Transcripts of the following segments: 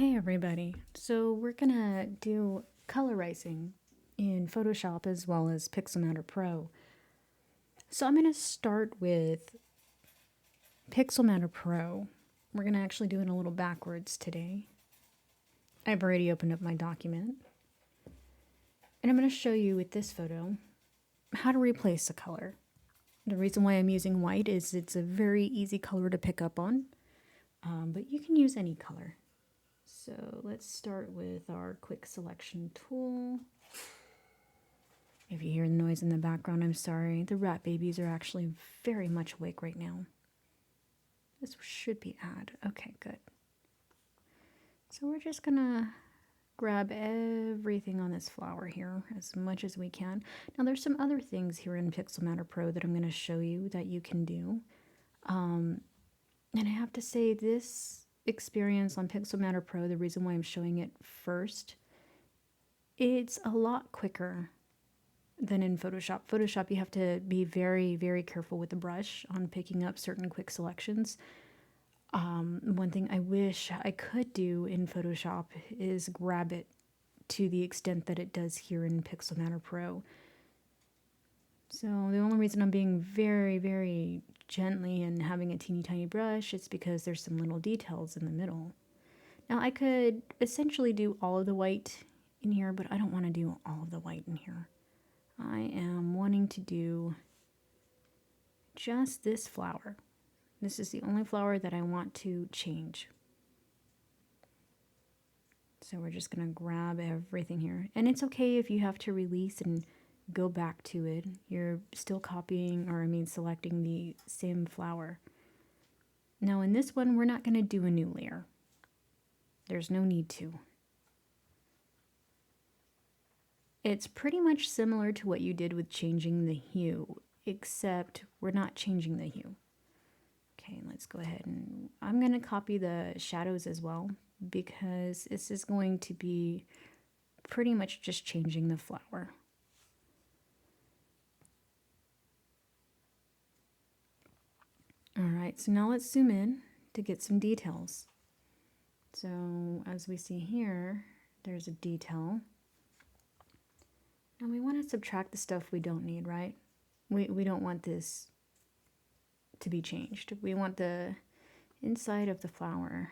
Hey everybody, so we're gonna do colorizing in Photoshop as well as Pixelmator Pro. So I'm gonna start with Pixelmator Pro. We're gonna actually do it a little backwards today. I've already opened up my document. And I'm gonna show you with this photo how to replace a color. The reason why I'm using white is it's a very easy color to pick up on, but you can use any color. So let's start with our quick selection tool. If you hear the noise in the background, I'm sorry. The rat babies are actually very much awake right now. This should be add. Okay, good. So we're just gonna grab everything on this flower here as much as we can. Now there's some other things here in Pixelmator Pro that I'm gonna show you that you can do. And I have to say this experience on Pixelmator Pro, the reason why I'm showing it first, it's a lot quicker than in Photoshop. Photoshop, you have to be very, very careful with the brush on picking up certain quick selections. One thing I wish I could do in Photoshop is grab it to the extent that it does here in Pixelmator Pro. So the only reason I'm being very, very gently and having a teeny tiny brush is because there's some little details in the middle. Now I could essentially do all of the white in here, but I don't want to do all of the white in here. I am wanting to do just this flower. This is the only flower that I want to change. So we're just going to grab everything here. And it's okay if you have to release and go back to it. You're still copying, or I mean selecting the same flower. Now in this one, we're not going to do a new layer. There's no need to. It's pretty much similar to what you did with changing the hue, except we're not changing the hue. Okay, let's go ahead and I'm going to copy the shadows as well, because this is going to be pretty much just changing the flower. All right, so now let's zoom in to get some details. So as we see here, there's a detail. And we want to subtract the stuff we don't need, right? We don't want this to be changed. We want the inside of the flower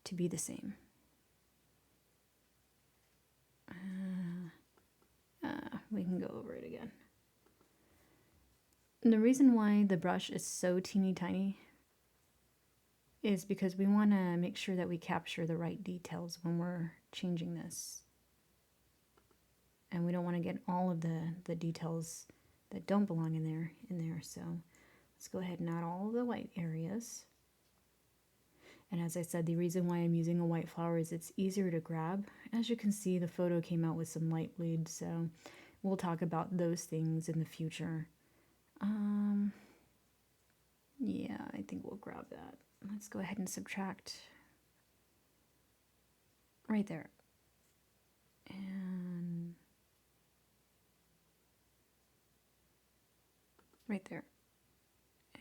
to be the same. We can go over it again. And the reason why the brush is so teeny tiny is because we want to make sure that we capture the right details when we're changing this. And we don't want to get all of the details that don't belong in there. So let's go ahead and add all of the white areas. And as I said, the reason why I'm using a white flower is it's easier to grab. As you can see, the photo came out with some light bleed, so we'll talk about those things in the future. Yeah, I think we'll grab that. Let's go ahead and subtract right there. And right there.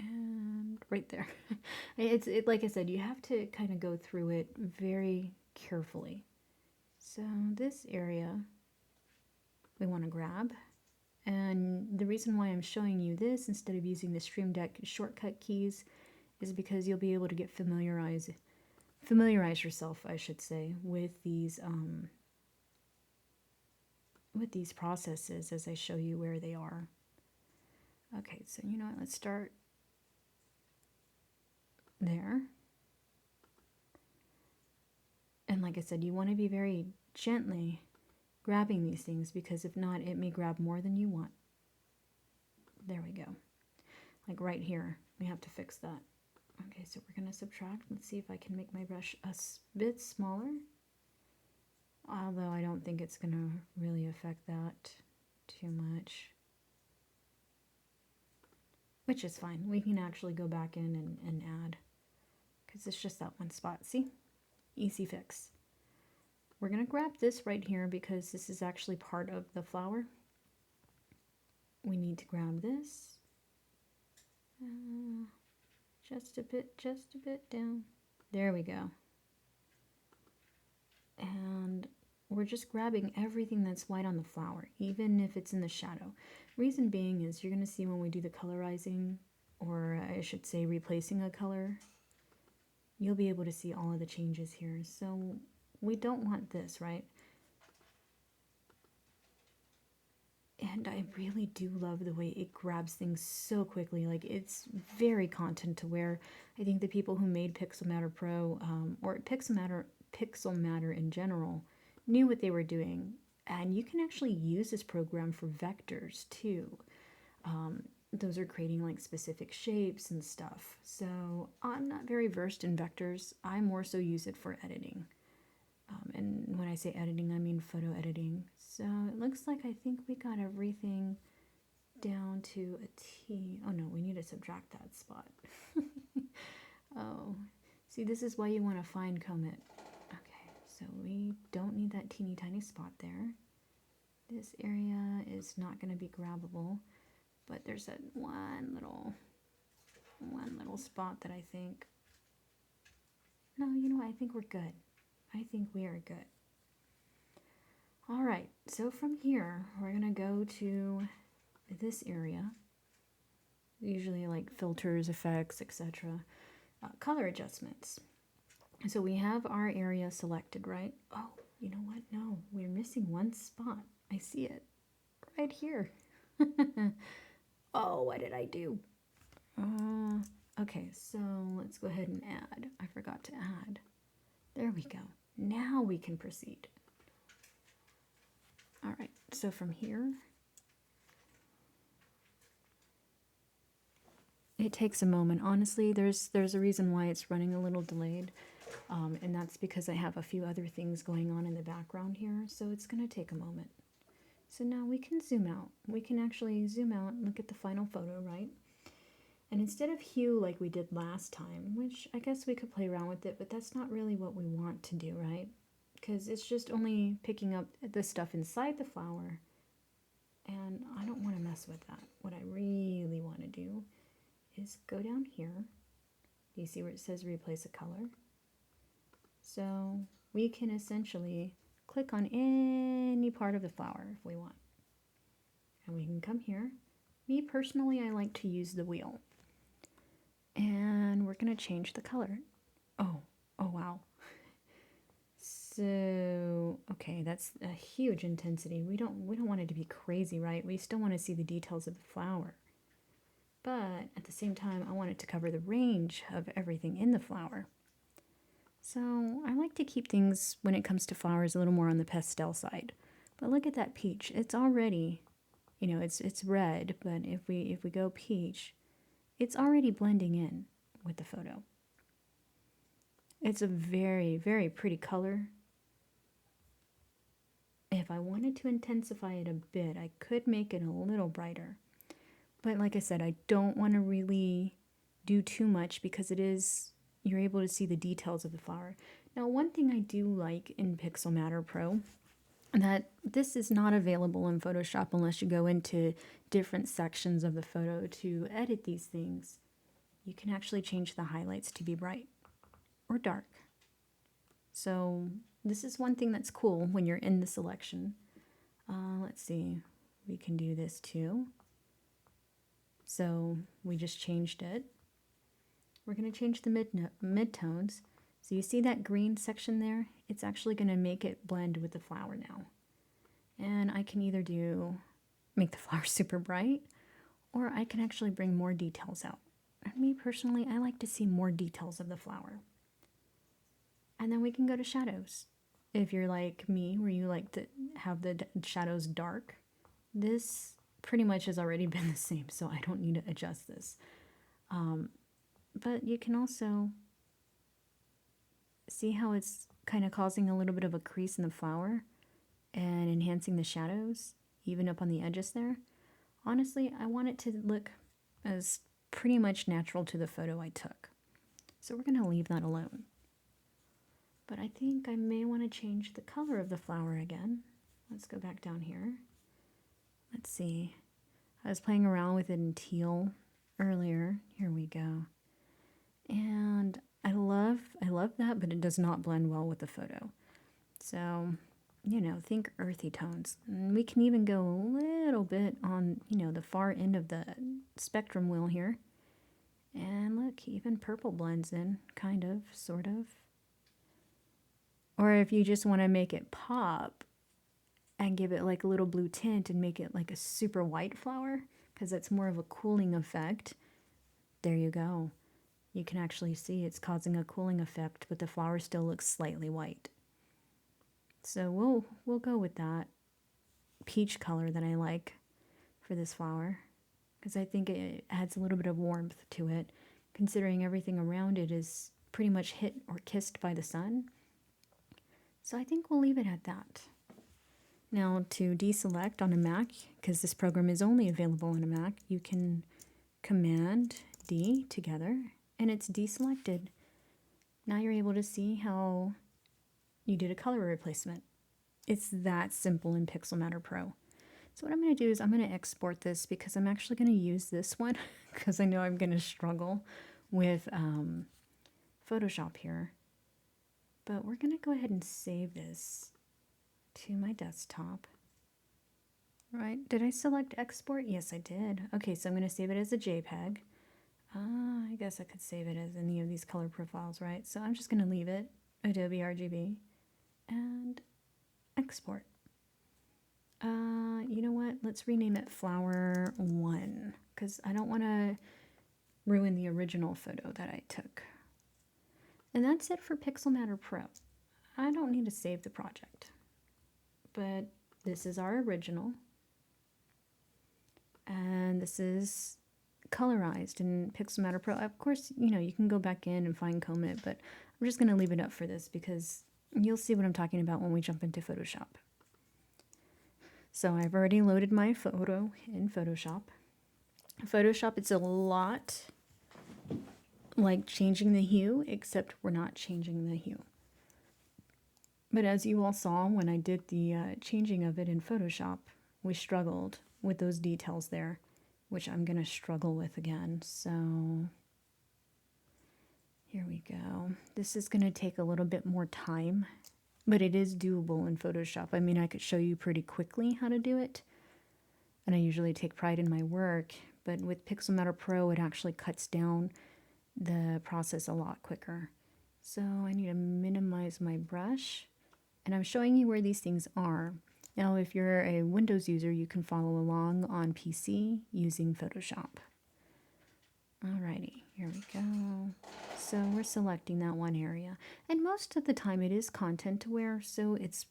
And right there. It's like I said, you have to kind of go through it very carefully. So this area we want to grab. And the reason why I'm showing you this instead of using the Stream Deck shortcut keys is because you'll be able to get familiarize yourself, I should say, with these processes as I show you where they are. Okay, so you know what, let's start there. And like I said, you want to be very gently grabbing these things, because if not, it may grab more than you want. There we go. Like right here, we have to fix that. Okay, so we're going to subtract. Let's see if I can make my brush a bit smaller. Although I don't think it's going to really affect that too much. Which is fine. We can actually go back in and add. Because it's just that one spot. See? Easy fix. We're going to grab this right here because this is actually part of the flower. We need to grab this. Just a bit down. There we go. we're just grabbing everything that's white on the flower, even if it's in the shadow. Reason being is you're going to see when we do the colorizing, or I should say replacing a color, you'll be able to see all of the changes here. So we don't want this, right? And I really do love the way it grabs things so quickly. Like, it's very content aware. I think the people who made Pixelmator Pro, or Pixelmator in general, knew what they were doing. And you can actually use this program for vectors too. Those are creating like specific shapes and stuff. So I'm not very versed in vectors. I more so use it for editing. And when I say editing, I mean photo editing. So it looks like I think we got everything down to a T. Oh no, we need to subtract that spot. Oh, see, this is why you want to fine comb it. Okay, so we don't need that teeny tiny spot there. This area is not going to be grabbable, but there's that one little spot that I think, no, you know what, I think we're good. I think we are good. All right, so from here, we're gonna go to this area, usually like filters, effects, etc. Color adjustments. So we have our area selected, right? Oh, you know what? No, we're missing one spot. I see it right here. Oh, what did I do? Okay, so let's go ahead and add. I forgot to add. There we go. Now we can proceed. All right, so from here, it takes a moment. Honestly, there's a reason why it's running a little delayed, and that's because I have a few other things going on in the background here, so it's going to take a moment. So now we can zoom out. We can actually zoom out and look at the final photo, right? And instead of hue like we did last time, which I guess we could play around with it, but that's not really what we want to do, right? Because it's just only picking up the stuff inside the flower, and I don't want to mess with that. What I really want to do is go down here. Do you see where it says replace a color? So we can essentially click on any part of the flower if we want. And we can come here. Me personally, I like to use the wheel. And we're going to change the color. Oh wow. So, okay, that's a huge intensity. We don't want it to be crazy, right? We still want to see the details of the flower. But at the same time, I want it to cover the range of everything in the flower. So I like to keep things, when it comes to flowers, a little more on the pastel side. But look at that peach. It's already, you know, it's red, but if we go peach, it's already blending in with the photo. It's a very, very pretty color. If I wanted to intensify it a bit, I could make it a little brighter. But like I said, I don't want to really do too much because you're able to see the details of the flower. Now, one thing I do like in Pixelmator Pro, that this is not available in Photoshop unless you go into different sections of the photo to edit these things. You can actually change the highlights to be bright or dark. So this is one thing that's cool when you're in the selection. Let's see, we can do this too. So we just changed it. We're going to change the midtones. So you see that green section there? It's actually going to make it blend with the flower now. And I can either make the flower super bright, or I can actually bring more details out. And me personally, I like to see more details of the flower. And then we can go to shadows. If you're like me, where you like to have the shadows dark, this pretty much has already been the same, so I don't need to adjust this. But you can also see how it's kind of causing a little bit of a crease in the flower and enhancing the shadows, even up on the edges there. Honestly, I want it to look as pretty much natural to the photo I took. So we're going to leave that alone. But I think I may want to change the color of the flower again. Let's go back down here. Let's see. I was playing around with it in teal earlier. Here we go. And I love that, but it does not blend well with the photo. So you know, think earthy tones. And we can even go a little bit on, you know, the far end of the spectrum wheel here. And look, even purple blends in, kind of, sort of. Or if you just want to make it pop and give it like a little blue tint and make it like a super white flower, because that's more of a cooling effect. There you go. You can actually see it's causing a cooling effect, but the flower still looks slightly white. So we'll go with that peach color that I like for this flower, because I think it adds a little bit of warmth to it, considering everything around it is pretty much hit or kissed by the sun. So I think we'll leave it at that. Now to deselect on a Mac, because this program is only available on a Mac, you can Command D together and it's deselected. Now you're able to see how you did a color replacement. It's that simple in Pixelmator Pro. So what I'm going to do is I'm going to export this because I'm actually going to use this one because I know I'm going to struggle with Photoshop here. But we're going to go ahead and save this to my desktop. Right, did I select export? Yes, I did. Okay, so I'm going to save it as a JPEG. I guess I could save it as any of these color profiles, right? So I'm just going to leave it, Adobe RGB, and export. You know what? Let's rename it Flower 1, because I don't want to ruin the original photo that I took. And that's it for Pixelmator Pro. I don't need to save the project, but this is our original. And this is colorized in Pixelmator Pro. Of course, you know, you can go back in and fine comb it, but I'm just going to leave it up for this because you'll see what I'm talking about when we jump into Photoshop. So I've already loaded my photo in Photoshop. Photoshop, it's a lot like changing the hue, except we're not changing the hue. But as you all saw when I did the changing of it in Photoshop, we struggled with those details there, which I'm going to struggle with again. So here we go. This is going to take a little bit more time, but it is doable in Photoshop. I mean, I could show you pretty quickly how to do it, and I usually take pride in my work, but with Pixelmator Pro, it actually cuts down the process a lot quicker. So I need to minimize my brush, and I'm showing you where these things are. Now, if you're a Windows user, you can follow along on PC using Photoshop. Alrighty, here we go. So we're selecting that one area. And most of the time it is content aware, so it's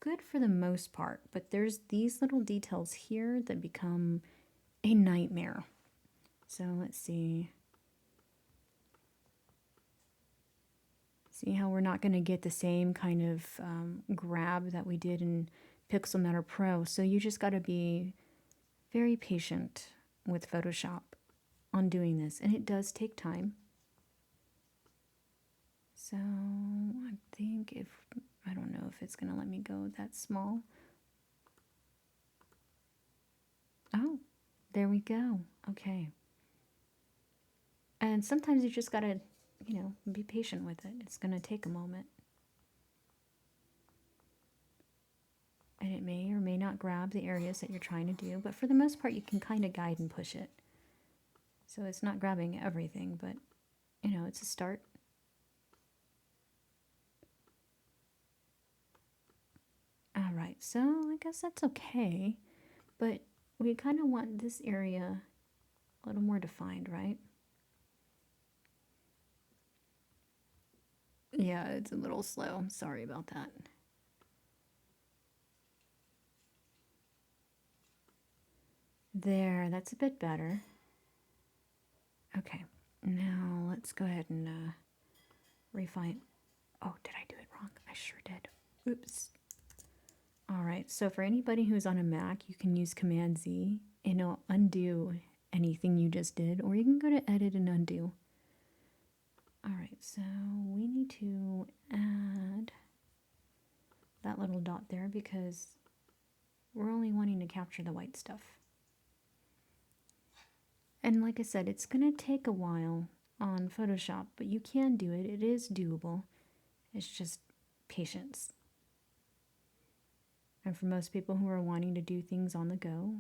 good for the most part. But there's these little details here that become a nightmare. So let's see. See how we're not going to get the same kind of grab that we did in Pixelmator Pro. So you just got to be very patient with Photoshop on doing this. And it does take time. So I think I don't know if it's going to let me go that small. Oh, there we go. Okay. And sometimes you just got to, you know, be patient with it. It's going to take a moment. And it may or may not grab the areas that you're trying to do, but for the most part, you can kind of guide and push it. So it's not grabbing everything, but, you know, it's a start. All right, so I guess that's okay, but we kind of want this area a little more defined, right? Yeah, it's a little slow. Sorry about that. There, that's a bit better. Okay, now let's go ahead and refine. Oh, did I do it wrong? I sure did. Oops. All right, so for anybody who's on a Mac, you can use Command Z and it'll undo anything you just did, or you can go to Edit and Undo. All right, so we need to add that little dot there because we're only wanting to capture the white stuff. And like I said, it's going to take a while on Photoshop, but you can do it. It is doable. It's just patience. And for most people who are wanting to do things on the go,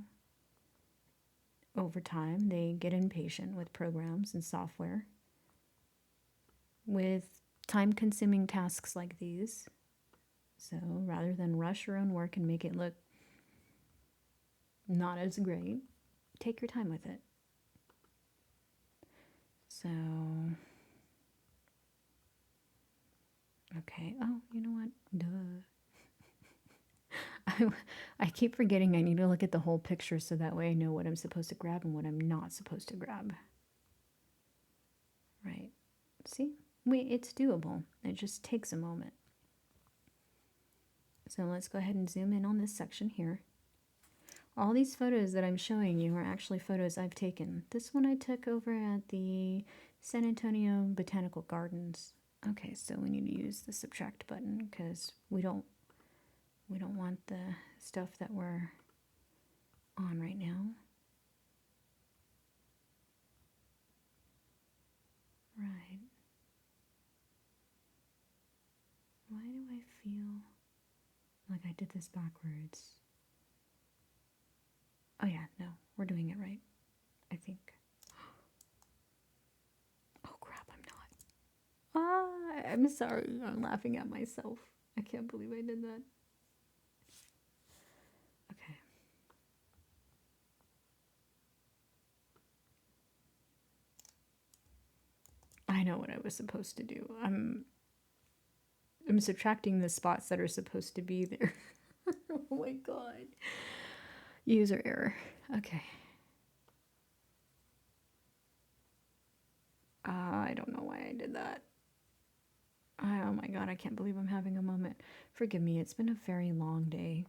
over time they get impatient with programs and software. With time-consuming tasks like these, so rather than rush your own work and make it look not as great, take your time with it. So, okay. Oh, you know what? Duh. I keep forgetting I need to look at the whole picture so that way I know what I'm supposed to grab and what I'm not supposed to grab. Right. See? It's doable. It just takes a moment. So let's go ahead and zoom in on this section here. All these photos that I'm showing you are actually photos I've taken. This one I took over at the San Antonio Botanical Gardens. Okay, so we need to use the subtract button because we don't want the stuff that we're on right now. Right. Why do I feel like I did this backwards? Oh yeah, no, we're doing it right, I think. Oh crap, I'm not. I'm sorry, I'm laughing at myself. I can't believe I did that. Okay. I know what I was supposed to do. I'm subtracting the spots that are supposed to be there. Oh my god. User error. Okay. I don't know why I did that. Oh my god, I can't believe I'm having a moment. Forgive me, it's been a very long day.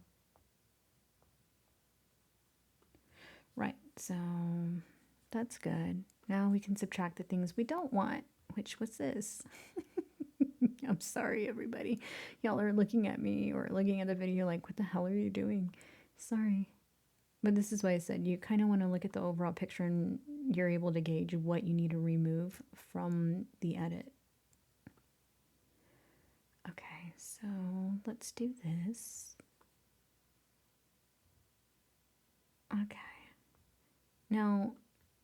Right, so that's good. Now we can subtract the things we don't want, which was this. I'm sorry, everybody. Y'all are looking at me or looking at the video like, what the hell are you doing? Sorry. But this is why I said you kind of want to look at the overall picture and you're able to gauge what you need to remove from the edit. Okay, so let's do this. Okay. Now,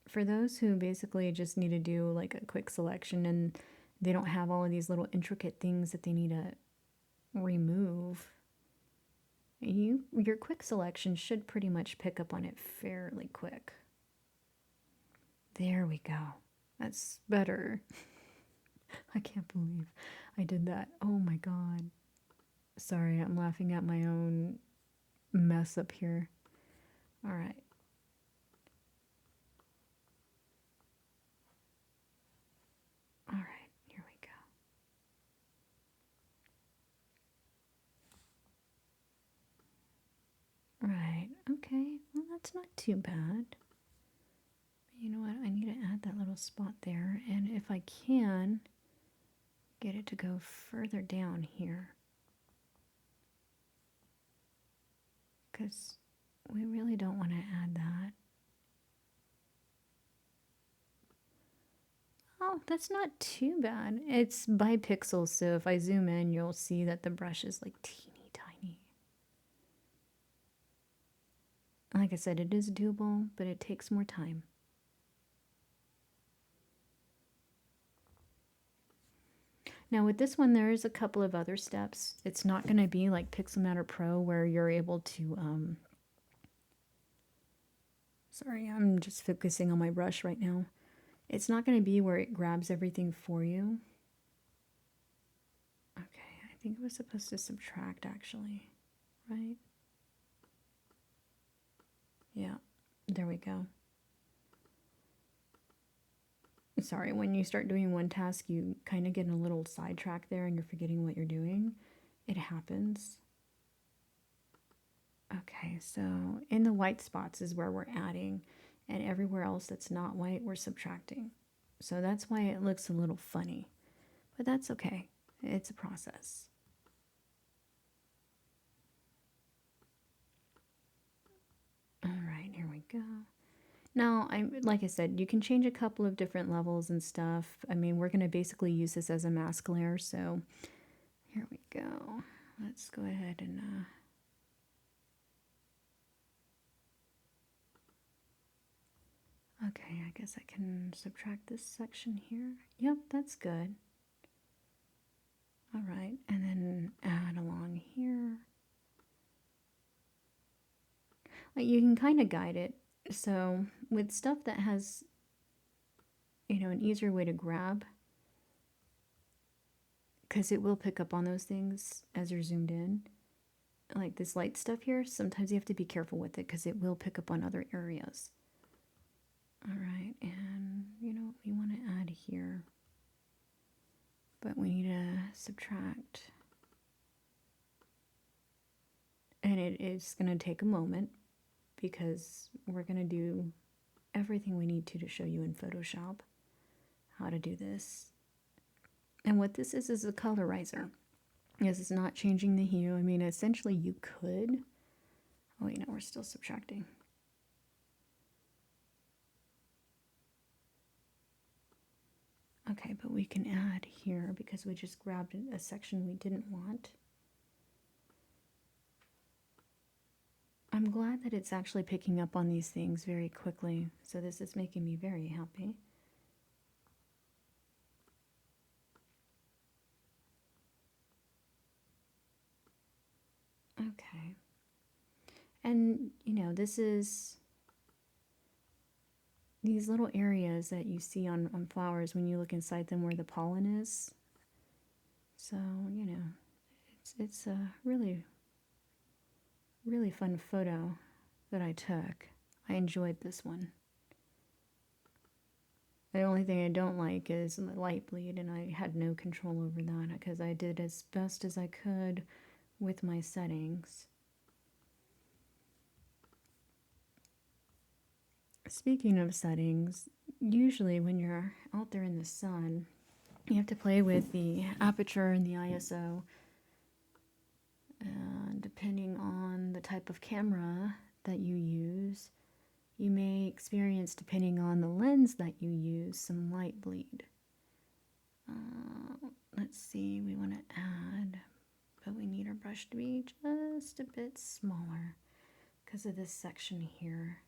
for those who basically just need to do like a quick selection and they don't have all of these little intricate things that they need to remove, your quick selection should pretty much pick up on it fairly quick. There we go. That's better. I can't believe I did that. Oh my god. Sorry, I'm laughing at my own mess up here. All right. All right, here we go. Right, okay. Well, that's not too bad. You know what? I need to add that little spot there. And if I can, get it to go further down here. Because we really don't want to add that. Oh, that's not too bad. It's by pixels, so if I zoom in, you'll see that the brush is like teeny tiny. Like I said, it is doable, but it takes more time. Now with this one, there is a couple of other steps. It's not going to be like Pixelmator Pro where you're able to, sorry, I'm just focusing on my brush right now. It's not going to be where it grabs everything for you. Okay, I think it was supposed to subtract actually, right? Yeah, there we go. Sorry, when you start doing one task, you kind of get in a little sidetrack there and you're forgetting what you're doing. It happens. Okay, so in the white spots is where we're adding, and everywhere else that's not white, we're subtracting. So that's why it looks a little funny, but that's okay. It's a process. All right, here we go. Now, like I said, you can change a couple of different levels and stuff. I mean, we're going to basically use this as a mask layer, so here we go. Let's go ahead and Okay, I guess I can subtract this section here. Yep, that's good. All right, and then add along here. You can kind of guide it. So with stuff that has, an easier way to grab, because it will pick up on those things as you're zoomed in. Like this light stuff here, sometimes you have to be careful with it because it will pick up on other areas. All right, and we want to add here, but we need to subtract. And it is going to take a moment because we're going to do everything we need to show you in Photoshop how to do this. And what this is a colorizer. Yes, it's not changing the hue. I mean, essentially you could. Oh, wait, no, we're still subtracting. Okay, but we can add here because we just grabbed a section we didn't want. I'm glad that it's actually picking up on these things very quickly. So this is making me very happy. Okay. And, this is these little areas that you see on flowers when you look inside them where the pollen is. So, it's a really, really fun photo that I took. I enjoyed this one. The only thing I don't like is the light bleed, and I had no control over that because I did as best as I could with my settings. Speaking of settings, usually when you're out there in the sun, you have to play with the aperture and the ISO. And depending on the type of camera that you use, you may experience, depending on the lens that you use, some light bleed. Let's see, we want to add, but we need our brush to be just a bit smaller because of this section here.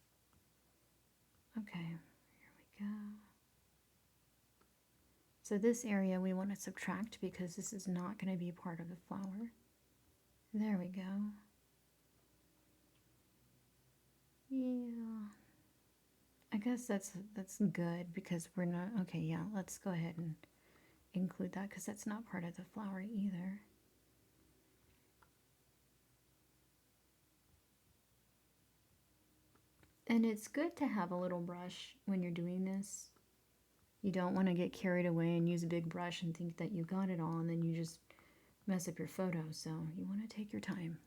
Okay, here we go. So this area we want to subtract because this is not going to be part of the flower. There we go. Yeah. I guess that's good because we're not, okay, yeah, let's go ahead and include that because that's not part of the flower either. And it's good to have a little brush when you're doing this. You don't want to get carried away and use a big brush and think that you got it all and then you just mess up your photo. So you want to take your time.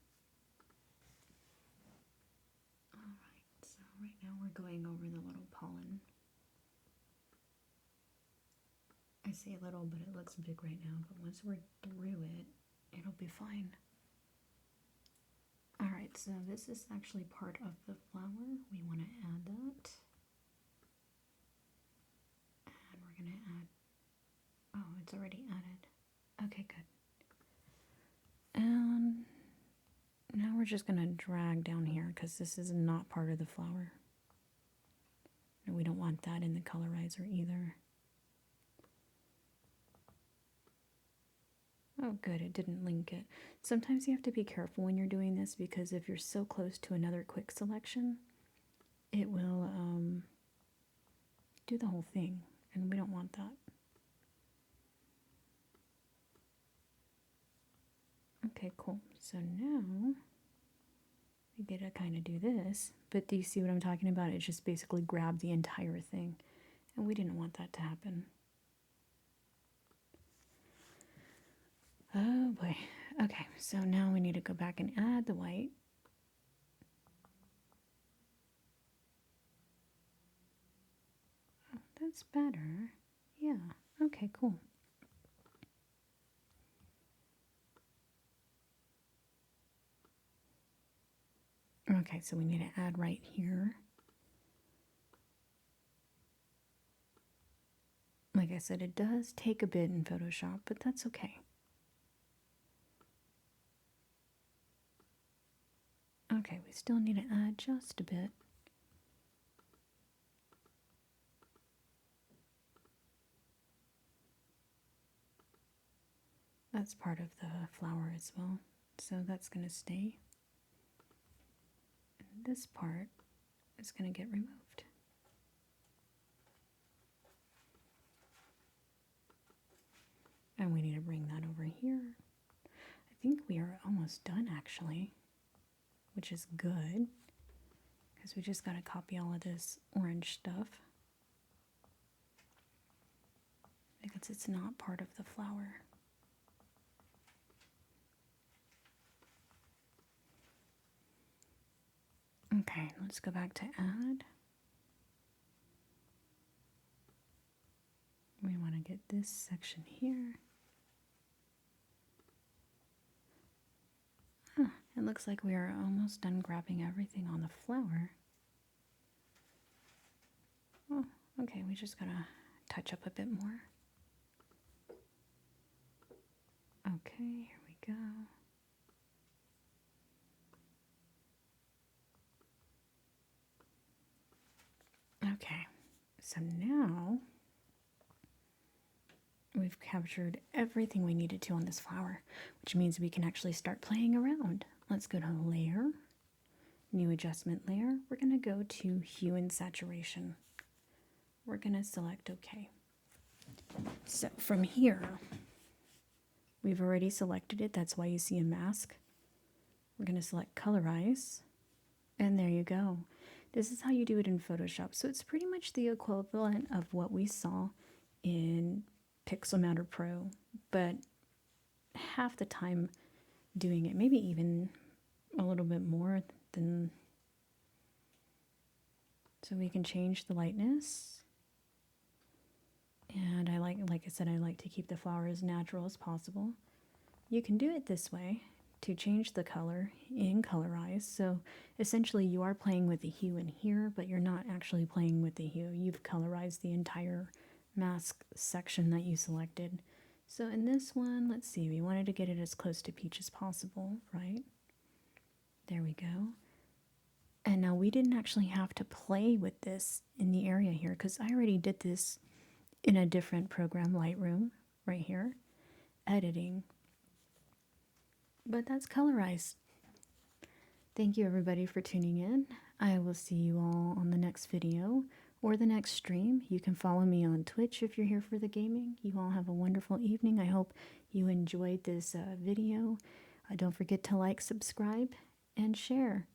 All right, so right now we're going over the little pollen. I say little, but it looks big right now. But once we're through it, it'll be fine. All right, so this is actually part of the flower. We want to add that. And we're going to add, oh, it's already added. Okay, good. And now we're just going to drag down here because this is not part of the flower. And we don't want that in the colorizer either. Oh, good, it didn't link it. Sometimes you have to be careful when you're doing this because if you're so close to another quick selection, it will do the whole thing, and we don't want that. Okay, cool. So now we get to kind of do this, but do you see what I'm talking about? It just basically grabbed the entire thing, and we didn't want that to happen. Oh boy. Okay, so now we need to go back and add the white. Oh, that's better. Yeah, okay, cool. Okay, so we need to add right here. Like I said, it does take a bit in Photoshop, but that's okay. Okay, we still need to add just a bit. that's part of the flower as well. So that's going to stay. And this part is going to get removed. And we need to bring that over here. I think we are almost done actually, which is good because we just got to copy all of this orange stuff because it's not part of the flower. Okay, let's go back to add. We want to get this section here. Huh, it looks like we are almost done grabbing everything on the flower. Oh, okay, we just gotta touch up a bit more. Okay, here we go. Okay, so now we've captured everything we needed to on this flower, which means we can actually start playing around. Let's go to Layer, New Adjustment Layer. We're going to go to Hue and Saturation. We're going to select OK. So from here, we've already selected it. That's why you see a mask. We're going to select Colorize, and there you go. This is how you do it in Photoshop. So it's pretty much the equivalent of what we saw in Pixelmator Pro, but half the time doing it, maybe even a little bit more than. So we can change the lightness. And I like I said, I like to keep the flower as natural as possible. You can do it this way to change the color in Colorize. So essentially you are playing with the hue in here, but you're not actually playing with the hue. You've colorized the entire mask section that you selected. So in this one, let's see, we wanted to get it as close to peach as possible, right? There we go. And now we didn't actually have to play with this in the area here because I already did this in a different program, Lightroom, right here, editing. But that's Colorize. Thank you everybody for tuning in. I will see you all on the next video or the next stream. You can follow me on Twitch if you're here for the gaming. You all have a wonderful evening. I hope you enjoyed this video. Don't forget to like, subscribe, and share.